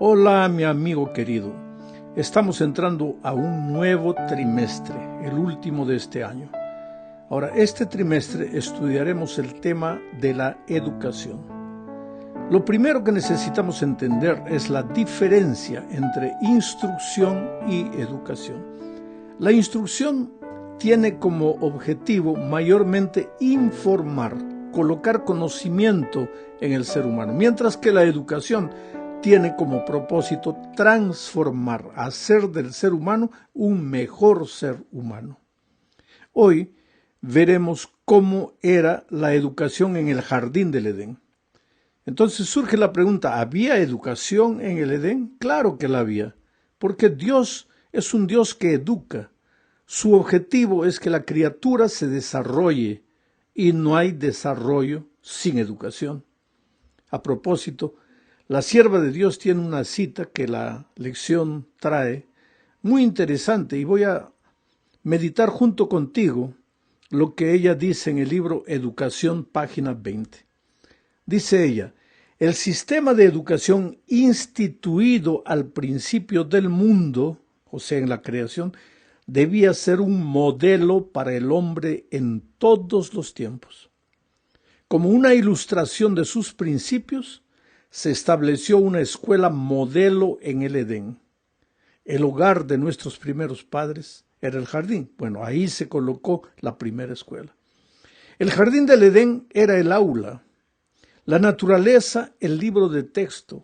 Hola, mi amigo querido. Estamos entrando a un nuevo trimestre, el último de este año. Ahora, este trimestre estudiaremos el tema de la educación. Lo primero que necesitamos entender es la diferencia entre instrucción y educación. La instrucción tiene como objetivo mayormente informar, colocar conocimiento en el ser humano, mientras que la educación tiene como propósito transformar, hacer del ser humano un mejor ser humano. Hoy veremos cómo era la educación en el jardín del Edén. Entonces surge la pregunta, ¿había educación en el Edén? Claro que la había, porque Dios es un Dios que educa. Su objetivo es que la criatura se desarrolle y no hay desarrollo sin educación. A propósito, la sierva de Dios tiene una cita que la lección trae muy interesante y voy a meditar junto contigo lo que ella dice en el libro Educación, página 20. Dice ella, el sistema de educación instituido al principio del mundo, o sea, en la creación, debía ser un modelo para el hombre en todos los tiempos. Como una ilustración de sus principios, se estableció una escuela modelo en el Edén. El hogar de nuestros primeros padres era el jardín. Bueno, ahí se colocó la primera escuela. El jardín del Edén era el aula, la naturaleza el libro de texto,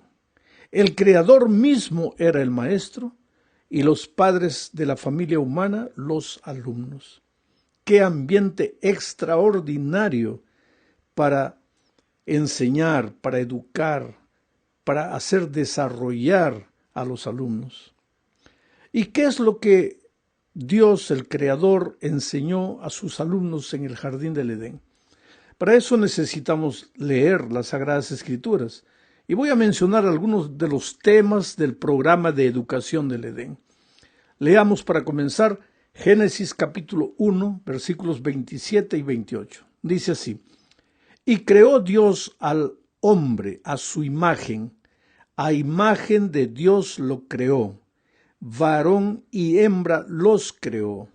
el creador mismo era el maestro y los padres de la familia humana los alumnos. ¡Qué ambiente extraordinario para enseñar, para educar, para hacer desarrollar a los alumnos! ¿Y qué es lo que Dios, el Creador, enseñó a sus alumnos en el Jardín del Edén? Para eso necesitamos leer las Sagradas Escrituras. Y voy a mencionar algunos de los temas del programa de educación del Edén. Leamos para comenzar Génesis capítulo 1, versículos 27 y 28. Dice así, y creó Dios al hombre a su imagen, a imagen de Dios lo creó, varón y hembra los creó.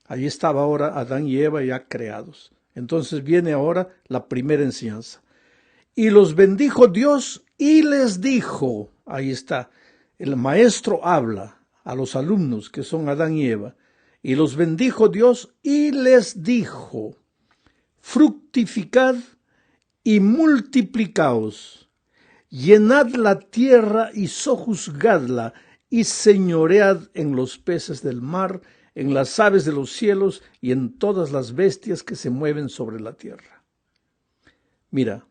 Ahí estaba ahora Adán y Eva ya creados. Entonces viene ahora la primera enseñanza. Y los bendijo Dios y les dijo, ahí está, el maestro habla a los alumnos que son Adán y Eva, y los bendijo Dios y les dijo, fructificad y multiplicaos, llenad la tierra y sojuzgadla, y señoread en los peces del mar, en las aves de los cielos y en todas las bestias que se mueven sobre la tierra. Mira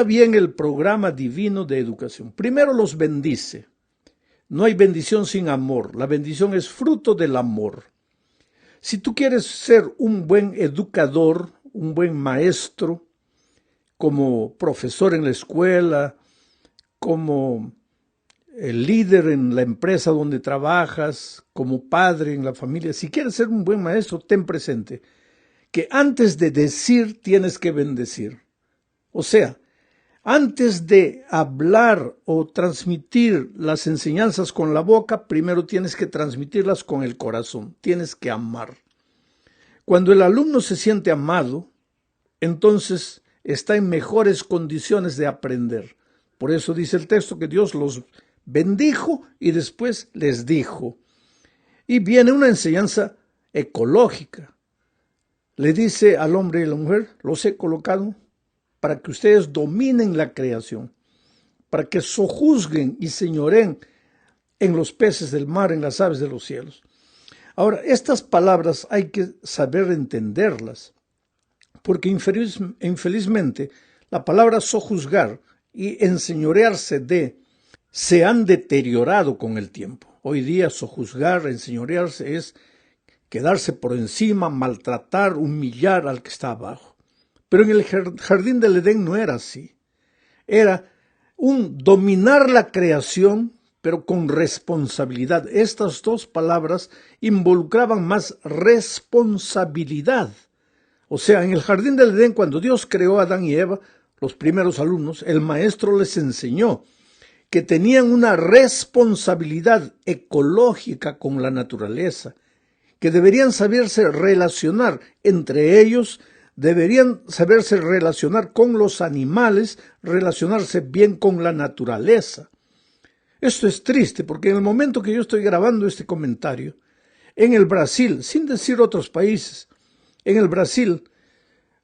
bien el programa divino de educación. Primero los bendice. No hay bendición sin amor. La bendición es fruto del amor. Si tú quieres ser un buen educador, un buen maestro, como profesor en la escuela, como el líder en la empresa donde trabajas, como padre en la familia, si quieres ser un buen maestro, ten presente que antes de decir tienes que bendecir. O sea, antes de hablar o transmitir las enseñanzas con la boca, primero tienes que transmitirlas con el corazón, tienes que amar. Cuando el alumno se siente amado, entonces está en mejores condiciones de aprender. Por eso dice el texto que Dios los bendijo y después les dijo. Y viene una enseñanza ecológica. Le dice al hombre y a la mujer, los he colocado para que ustedes dominen la creación, para que sojuzguen y señoreen en los peces del mar, en las aves de los cielos. Ahora, estas palabras hay que saber entenderlas, porque infelizmente la palabra sojuzgar y enseñorearse de se han deteriorado con el tiempo. Hoy día sojuzgar, enseñorearse es quedarse por encima, maltratar, humillar al que está abajo. Pero en el jardín del Edén no era así. Era un dominar la creación, pero con responsabilidad. Estas dos palabras involucraban más responsabilidad. O sea, en el jardín del Edén, cuando Dios creó a Adán y Eva, los primeros alumnos, el maestro les enseñó que tenían una responsabilidad ecológica con la naturaleza, que deberían saberse relacionar entre ellos, deberían saberse relacionar con los animales, relacionarse bien con la naturaleza. Esto es triste porque en el momento que yo estoy grabando este comentario, en el Brasil, sin decir otros países, en el Brasil,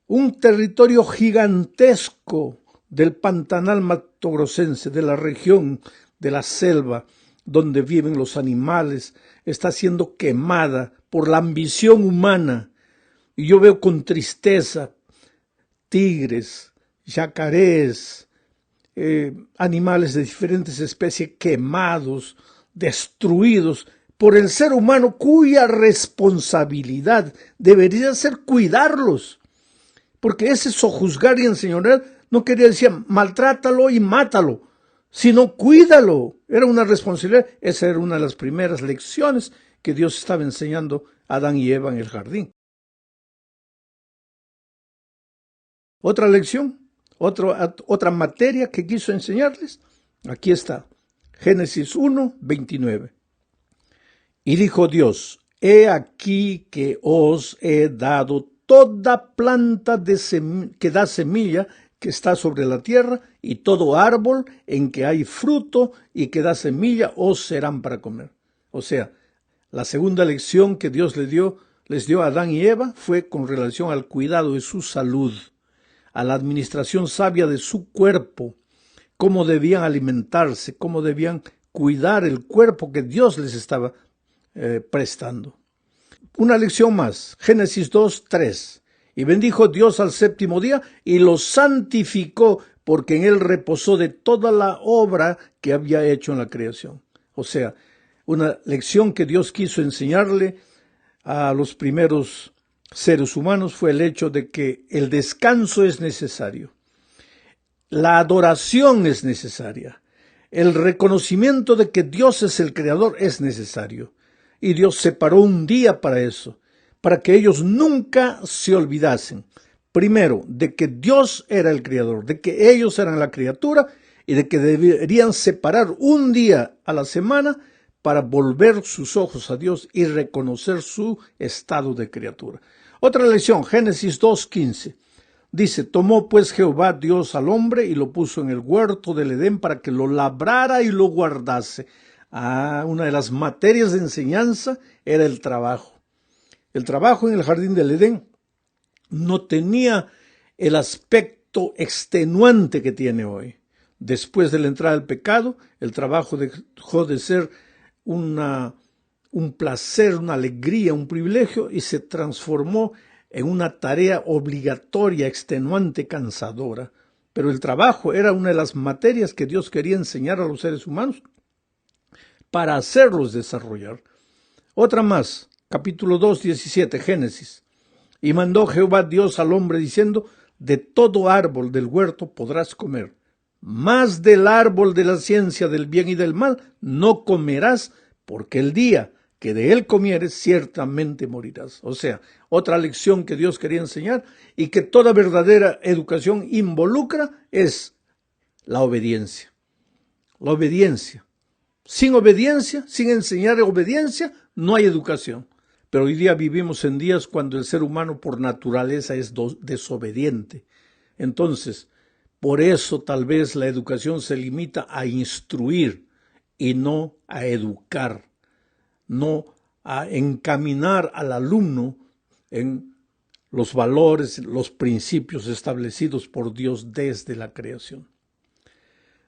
un territorio gigantesco del Pantanal matogrossense, de la región de la selva donde viven los animales, está siendo quemada por la ambición humana. Y yo veo con tristeza tigres, yacarés, animales de diferentes especies quemados, destruidos por el ser humano, cuya responsabilidad debería ser cuidarlos. Porque ese sojuzgar y enseñorear no quería decir maltrátalo y mátalo, sino cuídalo. Era una responsabilidad. Esa era una de las primeras lecciones que Dios estaba enseñando a Adán y Eva en el jardín. Otra lección, otra materia que quiso enseñarles, aquí está, Génesis 1, 29. Y dijo Dios, he aquí que os he dado toda planta que da semilla que está sobre la tierra, y todo árbol en que hay fruto y que da semilla os serán para comer. O sea, la segunda lección que Dios les dio a Adán y Eva fue con relación al cuidado de su salud, a la administración sabia de su cuerpo, cómo debían alimentarse, cómo debían cuidar el cuerpo que Dios les estaba prestando. Una lección más, Génesis 2, 3. Y bendijo Dios al séptimo día y lo santificó, porque en él reposó de toda la obra que había hecho en la creación. O sea, una lección que Dios quiso enseñarle a los primeros seres humanos fue el hecho de que el descanso es necesario, la adoración es necesaria, el reconocimiento de que Dios es el creador es necesario. Y Dios separó un día para eso, para que ellos nunca se olvidasen, primero, de que Dios era el creador, de que ellos eran la criatura y de que deberían separar un día a la semana para volver sus ojos a Dios y reconocer su estado de criatura. Otra lección, Génesis 2:15. Dice, tomó pues Jehová Dios al hombre y lo puso en el huerto del Edén para que lo labrara y lo guardase. Una de las materias de enseñanza era el trabajo. El trabajo en el jardín del Edén no tenía el aspecto extenuante que tiene hoy. Después de la entrada del pecado, el trabajo dejó de ser un placer, una alegría, un privilegio, y se transformó en una tarea obligatoria, extenuante, cansadora. Pero el trabajo era una de las materias que Dios quería enseñar a los seres humanos para hacerlos desarrollar. Otra más, capítulo 2, 17, Génesis. Y mandó Jehová Dios al hombre diciendo, de todo árbol del huerto podrás comer, mas del árbol de la ciencia del bien y del mal no comerás, porque el día que de él comieres ciertamente morirás. O sea, otra lección que Dios quería enseñar y que toda verdadera educación involucra es la obediencia. La obediencia. Sin obediencia, sin enseñar obediencia, no hay educación. Pero hoy día vivimos en días cuando el ser humano por naturaleza es desobediente. Entonces, por eso tal vez la educación se limita a instruir y no a educar, no a encaminar al alumno en los valores, los principios establecidos por Dios desde la creación.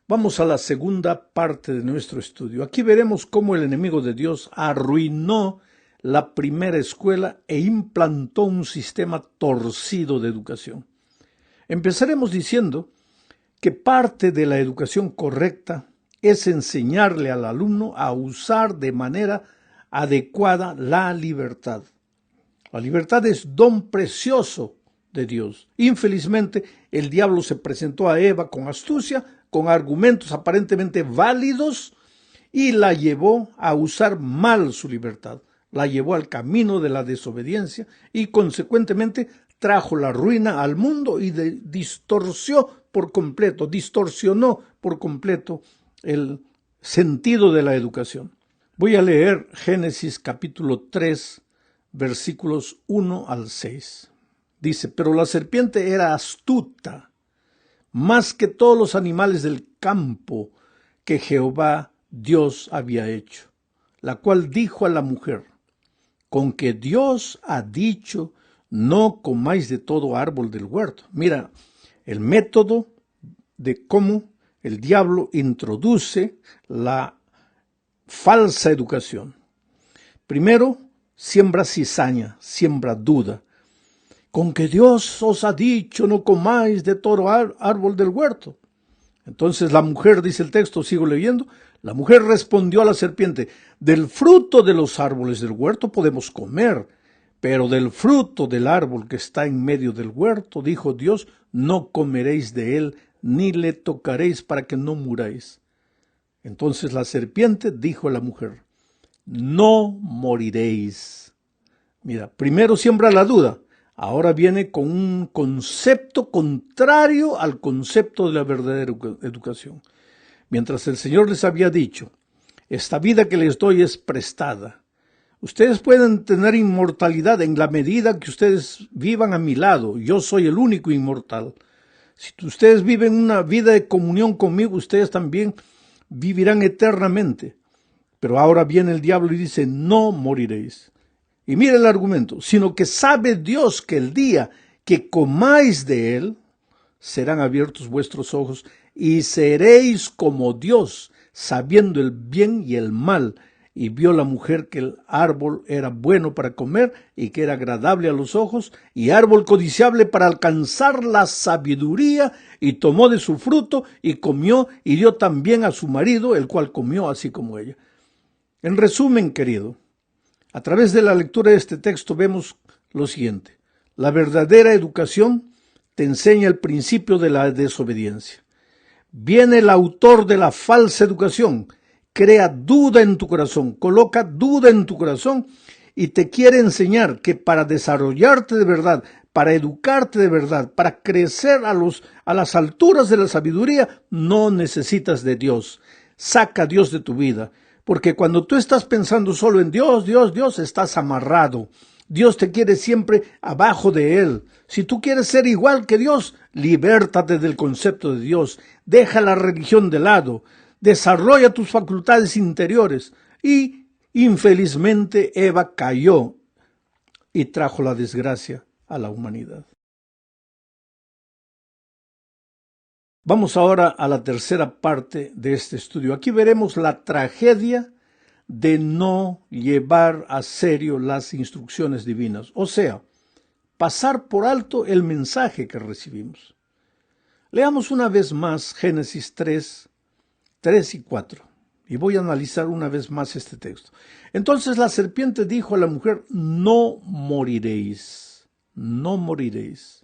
Vamos a la segunda parte de nuestro estudio. Aquí veremos cómo el enemigo de Dios arruinó la primera escuela e implantó un sistema torcido de educación. Empezaremos diciendo que parte de la educación correcta es enseñarle al alumno a usar de manera adecuada la libertad. La libertad es don precioso de Dios. Infelizmente, el diablo se presentó a Eva con astucia, con argumentos aparentemente válidos, y la llevó a usar mal su libertad. La llevó al camino de la desobediencia y, consecuentemente, trajo la ruina al mundo y distorsionó por completo el sentido de la educación. Voy a leer Génesis capítulo 3, versículos 1 al 6. Dice, pero la serpiente era astuta, más que todos los animales del campo que Jehová Dios había hecho, la cual dijo a la mujer, con que Dios ha dicho, no comáis de todo árbol del huerto. Mira, el método de cómo el diablo introduce la falsa educación. Primero, siembra cizaña, siembra duda. Con que Dios os ha dicho, no comáis de todo árbol del huerto. Entonces la mujer, dice el texto, sigo leyendo, la mujer respondió a la serpiente, del fruto de los árboles del huerto podemos comer, pero del fruto del árbol que está en medio del huerto, dijo Dios, no comeréis de él, ni le tocaréis para que no muráis. Entonces la serpiente dijo a la mujer, no moriréis. Mira, primero siembra la duda, ahora viene con un concepto contrario al concepto de la verdadera educación. Mientras el Señor les había dicho, esta vida que les doy es prestada. Ustedes pueden tener inmortalidad en la medida que ustedes vivan a mi lado. Yo soy el único inmortal. Si ustedes viven una vida de comunión conmigo, ustedes también vivirán eternamente. Pero ahora viene el diablo y dice, no moriréis. Y mire el argumento, sino que sabe Dios que el día que comáis de él, serán abiertos vuestros ojos y seréis como Dios, sabiendo el bien y el mal. Y vio la mujer que el árbol era bueno para comer y que era agradable a los ojos y árbol codiciable para alcanzar la sabiduría, y tomó de su fruto y comió y dio también a su marido, el cual comió así como ella. En resumen, querido, a través de la lectura de este texto vemos lo siguiente. La verdadera educación te enseña el principio de la desobediencia. Viene el autor de la falsa educación, crea duda en tu corazón, coloca duda en tu corazón y te quiere enseñar que para desarrollarte de verdad, para educarte de verdad, para crecer a las alturas de la sabiduría, no necesitas de Dios. Saca a Dios de tu vida, porque cuando tú estás pensando solo en Dios, Dios, Dios, estás amarrado. Dios te quiere siempre abajo de Él. Si tú quieres ser igual que Dios, libértate del concepto de Dios. Deja la religión de lado. Desarrolla tus facultades interiores. Y, infelizmente, Eva cayó y trajo la desgracia a la humanidad. Vamos ahora a la tercera parte de este estudio. Aquí veremos la tragedia de no llevar a serio las instrucciones divinas, o sea, pasar por alto el mensaje que recibimos. Leamos una vez más Génesis 3 y 4, y voy a analizar una vez más este texto. Entonces la serpiente dijo a la mujer, no moriréis, no moriréis,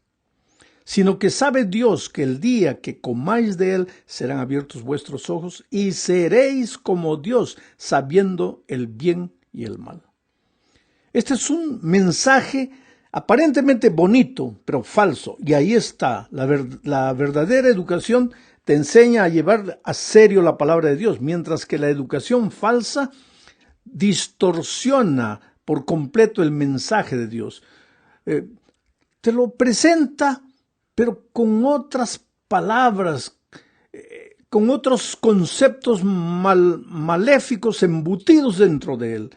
sino que sabe Dios que el día que comáis de él serán abiertos vuestros ojos y seréis como Dios, sabiendo el bien y el mal. Este es un mensaje aparentemente bonito, pero falso. Y ahí está, la verdadera educación te enseña a llevar a serio la palabra de Dios, mientras que la educación falsa distorsiona por completo el mensaje de Dios. Te lo presenta, pero con otras palabras, con otros conceptos maléficos embutidos dentro de él.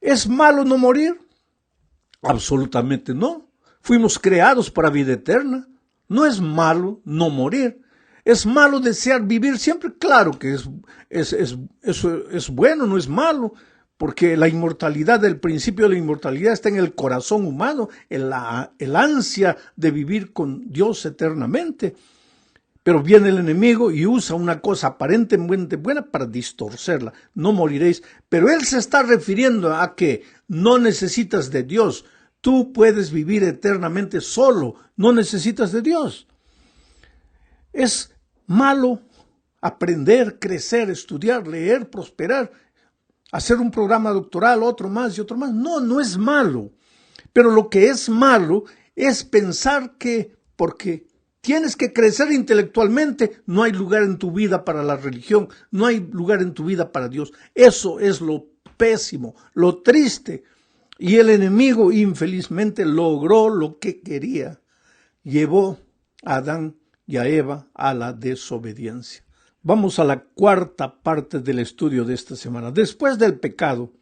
¿Es malo no morir? Absolutamente no. Fuimos creados para vida eterna. No es malo no morir. ¿Es malo desear vivir siempre? Claro que es bueno, no es malo. Porque la inmortalidad, el principio de la inmortalidad está en el corazón humano, en el ansia de vivir con Dios eternamente. Pero viene el enemigo y usa una cosa aparentemente buena para distorcerla. No moriréis. Pero él se está refiriendo a que no necesitas de Dios. Tú puedes vivir eternamente solo. No necesitas de Dios. Es malo aprender, crecer, estudiar, leer, prosperar, hacer un programa doctoral, otro más y otro más. No, no es malo. Pero lo que es malo es pensar que porque tienes que crecer intelectualmente, no hay lugar en tu vida para la religión, no hay lugar en tu vida para Dios. Eso es lo pésimo, lo triste. Y el enemigo infelizmente logró lo que quería. Llevó a Adán y a Eva a la desobediencia. Vamos a la cuarta parte del estudio de esta semana. Después del pecado,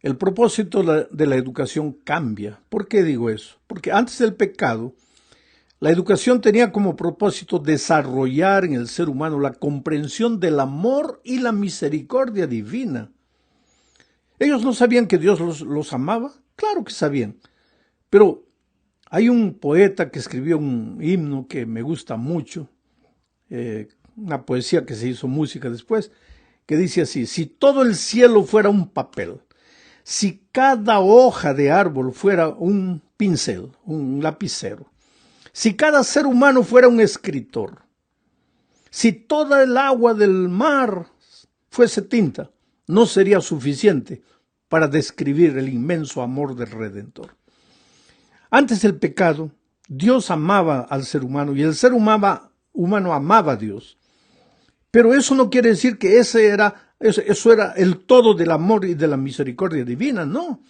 el propósito de la educación cambia. ¿Por qué digo eso? Porque antes del pecado, la educación tenía como propósito desarrollar en el ser humano la comprensión del amor y la misericordia divina. ¿Ellos no sabían que Dios los amaba? Claro que sabían. Pero hay un poeta que escribió un himno que me gusta mucho, una poesía que se hizo música después, que dice así: si todo el cielo fuera un papel, si cada hoja de árbol fuera un pincel, un lapicero, si cada ser humano fuera un escritor, si toda el agua del mar fuese tinta, no sería suficiente para describir el inmenso amor del Redentor. Antes del pecado, Dios amaba al ser humano y el ser humano amaba a Dios. Pero eso no quiere decir que eso era el todo del amor y de la misericordia divina, no.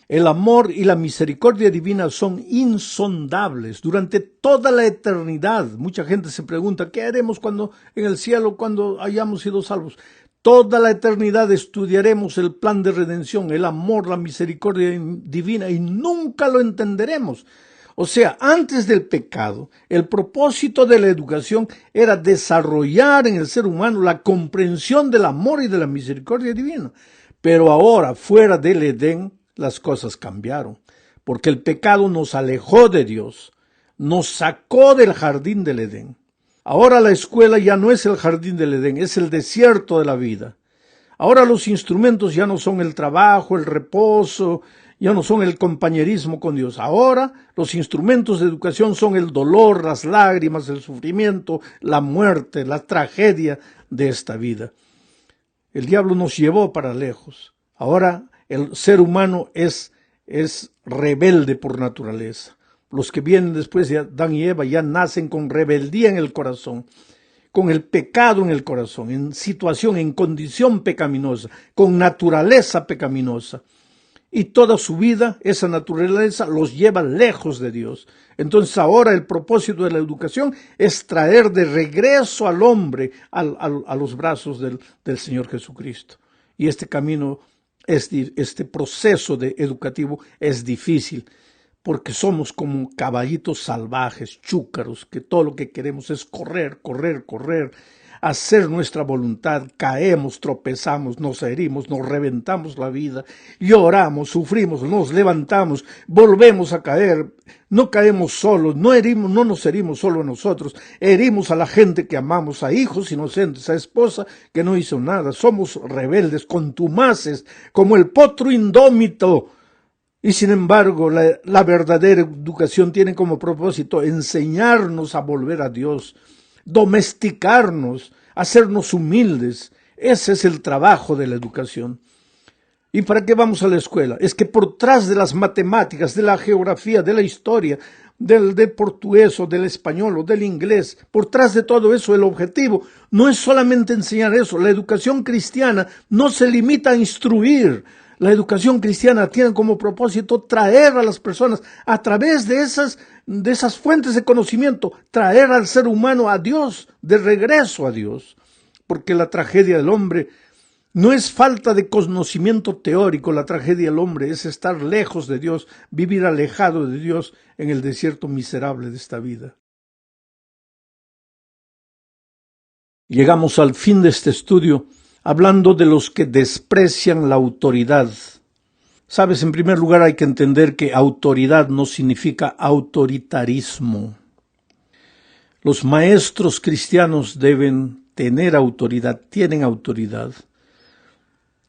El amor y la misericordia divina son insondables durante toda la eternidad. Mucha gente se pregunta, ¿qué haremos en el cielo cuando hayamos sido salvos? Toda la eternidad estudiaremos el plan de redención, el amor, la misericordia divina y nunca lo entenderemos. O sea, antes del pecado, el propósito de la educación era desarrollar en el ser humano la comprensión del amor y de la misericordia divina. Pero ahora, fuera del Edén, las cosas cambiaron, porque el pecado nos alejó de Dios, nos sacó del jardín del Edén. Ahora la escuela ya no es el jardín del Edén, es el desierto de la vida. Ahora los instrumentos ya no son el trabajo, el reposo, ya no son el compañerismo con Dios. Ahora los instrumentos de educación son el dolor, las lágrimas, el sufrimiento, la muerte, la tragedia de esta vida. El diablo nos llevó para lejos. Ahora el ser humano es rebelde por naturaleza. Los que vienen después de Adán y Eva ya nacen con rebeldía en el corazón, con el pecado en el corazón, en condición pecaminosa, con naturaleza pecaminosa. Y toda su vida, esa naturaleza los lleva lejos de Dios. Entonces ahora el propósito de la educación es traer de regreso al hombre a los brazos del Señor Jesucristo. Y este camino, este proceso educativo es difícil, porque somos como caballitos salvajes, chúcaros, que todo lo que queremos es correr, hacer nuestra voluntad. Caemos, tropezamos, nos herimos, nos reventamos la vida, lloramos, sufrimos, nos levantamos, volvemos a caer. No caemos solos, no nos herimos solo a nosotros, herimos a la gente que amamos, a hijos inocentes, a esposa que no hizo nada. Somos rebeldes, contumaces, como el potro indómito. Y sin embargo, la verdadera educación tiene como propósito enseñarnos a volver a Dios, domesticarnos, hacernos humildes. Ese es el trabajo de la educación. ¿Y para qué vamos a la escuela? Es que por detrás de las matemáticas, de la geografía, de la historia, del portugués o del español o del inglés, por detrás de todo eso el objetivo no es solamente enseñar eso. La educación cristiana no se limita a instruir. La educación cristiana tiene como propósito traer a las personas a través de esas fuentes de conocimiento, traer al ser humano a Dios, de regreso a Dios. Porque la tragedia del hombre no es falta de conocimiento teórico, la tragedia del hombre es estar lejos de Dios, vivir alejado de Dios en el desierto miserable de esta vida. Llegamos al fin de este estudio hablando de los que desprecian la autoridad. Sabes, en primer lugar hay que entender que autoridad no significa autoritarismo. Los maestros cristianos deben tener autoridad, tienen autoridad.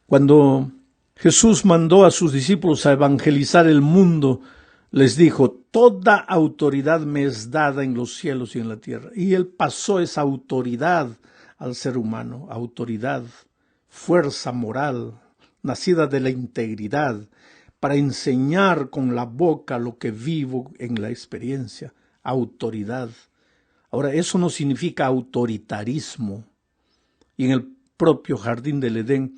Cuando Jesús mandó a sus discípulos a evangelizar el mundo, les dijo: toda autoridad me es dada en los cielos y en la tierra. Y él pasó esa autoridad al ser humano, autoridad, fuerza moral, nacida de la integridad, para enseñar con la boca lo que vivo en la experiencia, autoridad. Ahora, eso no significa autoritarismo. Y en el propio jardín del Edén,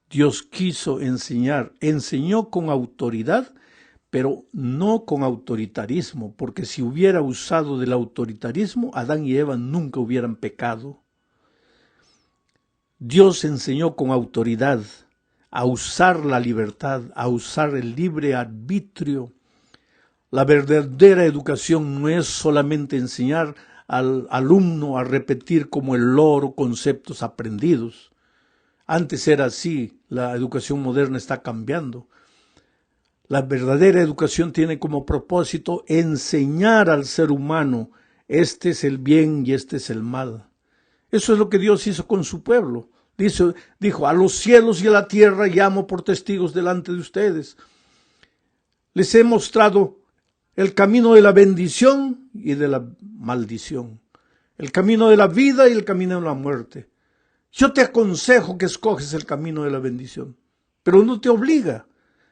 Dios quiso enseñar, enseñó con autoridad, pero no con autoritarismo, porque si hubiera usado del autoritarismo, Adán y Eva nunca hubieran pecado. Dios enseñó con autoridad a usar la libertad, a usar el libre arbitrio. La verdadera educación no es solamente enseñar al alumno a repetir como el loro conceptos aprendidos. Antes era así, la educación moderna está cambiando. La verdadera educación tiene como propósito enseñar al ser humano, este es el bien y este es el mal. Eso es lo que Dios hizo con su pueblo. Dijo, a los cielos y a la tierra llamo por testigos delante de ustedes. Les he mostrado el camino de la bendición y de la maldición, el camino de la vida y el camino de la muerte. Yo te aconsejo que escoges el camino de la bendición, pero no te obliga,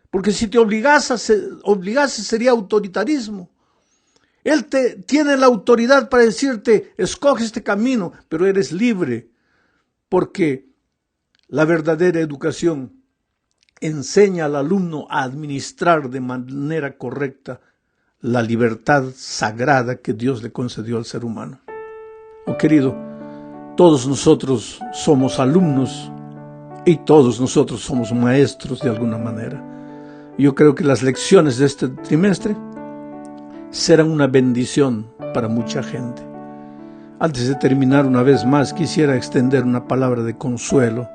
porque si te obligase sería autoritarismo. Él tiene la autoridad para decirte, escoge este camino, pero eres libre, porque la verdadera educación enseña al alumno a administrar de manera correcta la libertad sagrada que Dios le concedió al ser humano. Oh querido, todos nosotros somos alumnos y todos nosotros somos maestros de alguna manera. Yo creo que las lecciones de este trimestre serán una bendición para mucha gente. Antes de terminar, una vez más, quisiera extender una palabra de consuelo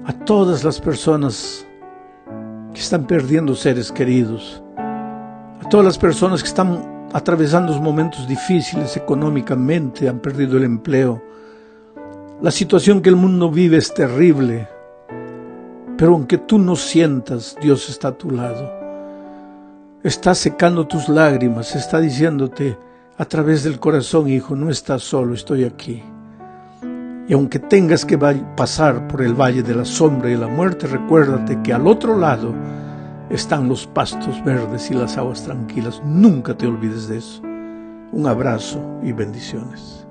a todas las personas que están perdiendo seres queridos, a todas las personas que están atravesando momentos difíciles económicamente, han perdido el empleo. La situación que el mundo vive es terrible, pero aunque tú no sientas, Dios está a tu lado. Está secando tus lágrimas, está diciéndote a través del corazón, hijo, no estás solo, estoy aquí. Y aunque tengas que pasar por el valle de la sombra y la muerte, recuérdate que al otro lado están los pastos verdes y las aguas tranquilas. Nunca te olvides de eso. Un abrazo y bendiciones.